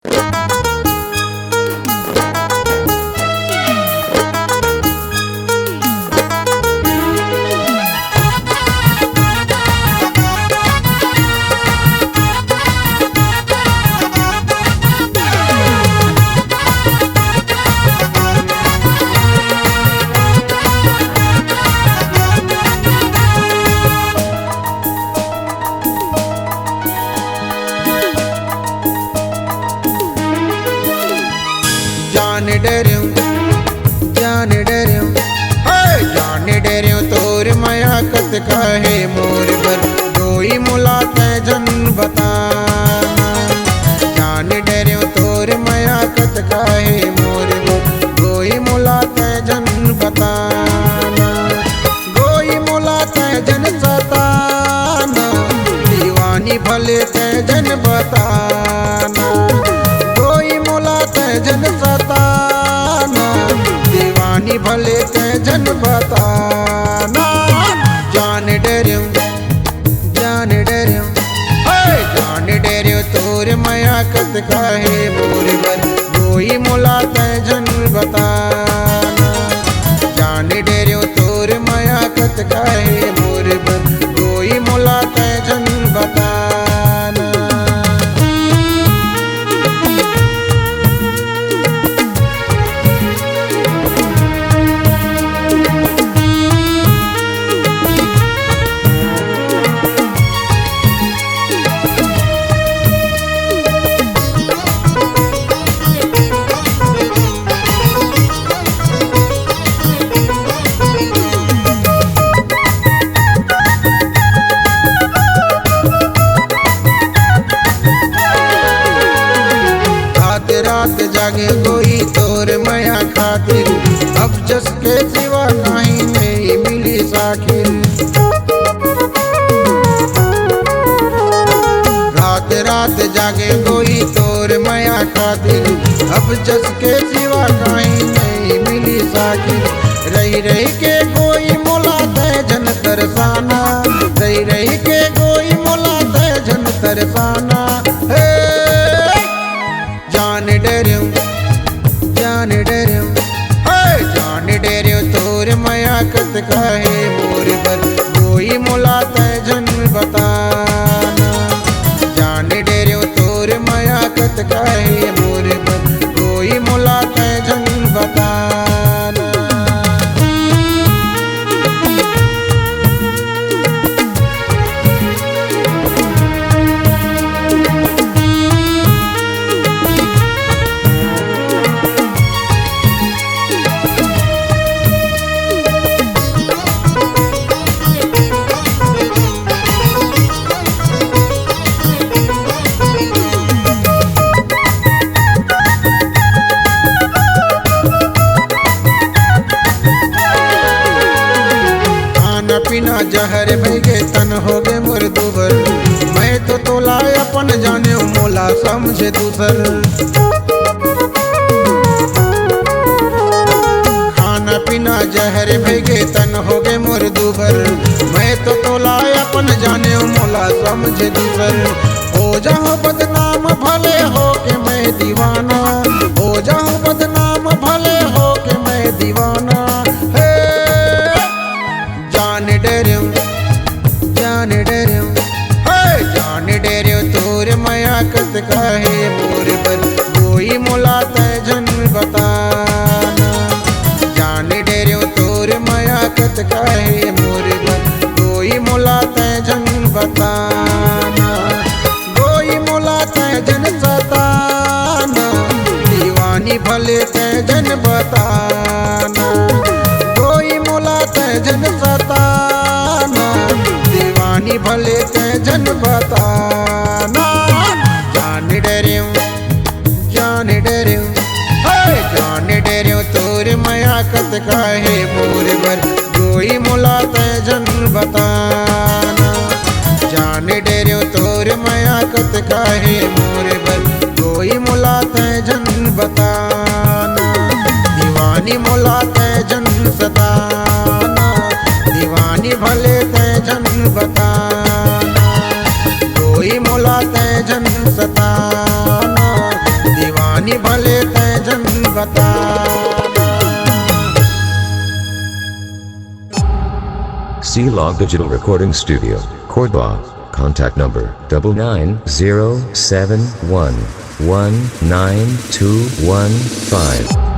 जान डरियो जान डरियो तोर माया कत काहे मोर बर कोई मुलाकात जन बताना। जान डरियो तोर माया कत काहे मोर बर कोई मुलाकात जन बताना। कोई मुलाकात जन सताना दीवानी भले ते जन बताना। कोई मुलाकात जन सताना दीवानी भले ते जन बताना। जान डरियो जान डरियो तोर माया कत काहे मोर बर कोई मुलाकात जन बताना। जान डरियो तोर माया कत काहे मोर बर कोई मुलाकात जन बताना। रात जागे कोई तोर माया खातिर अब जस के सिवा नहीं नहीं मिली साखिर। रात रात जागे कोई तोर माया खातिर अब जस के सिवा नहीं नहीं मिली साखिर। रही रही के कोई मुलाकात जन तरसाना रही रही के कोई मुलाकात जन तरसाना। जान डरियो जान डरियो तोर माया कत काहे मोर बर कोई मुलाकात जन बताना। जान डरियो तोर माया कत काहे मोर बर कोई मुलाकात जन बताना। पीना जहर भैगे तन हो गे मोर दुबर मैं तो तोला अपन जाने मोला समझे दूसर। खाना पीना जहर भैगे तन हो गे मोर दुबर मैं तो तोला अपन जाने मोला समझे दूसर। हो जाओ बदनाम भले हो के मैं दीवाना हो जाओ बदनाम भले हो के मैं दीवाना। जान डरियो तोर माया कत काहे मोर बर कोई मुलाकात जन बताना। जान डरियो तोर माया कत काहे मोर बर कोई मुलाकात जन बताना। कोई मुलाकात जन सताना दीवानी भले ते जन बताना। कोई मुलाकात जन सताना दीवानी भले ते जन बताना। जान डरियो जान डरियो तोर माया कत काहे मोर बर कोई मुलाकात जन बताना। जान डरियो तोर माया कत काहे मोर बर कोई मुलाकात जन बताना। दीवानी मुलाकात जन सताना दीवानी भले ते जन बताना। कोई मुलाकात जन सताना जानी भले तय जन बता। C-Log Digital Recording Studio, Cordoba. Contact number 99071192115.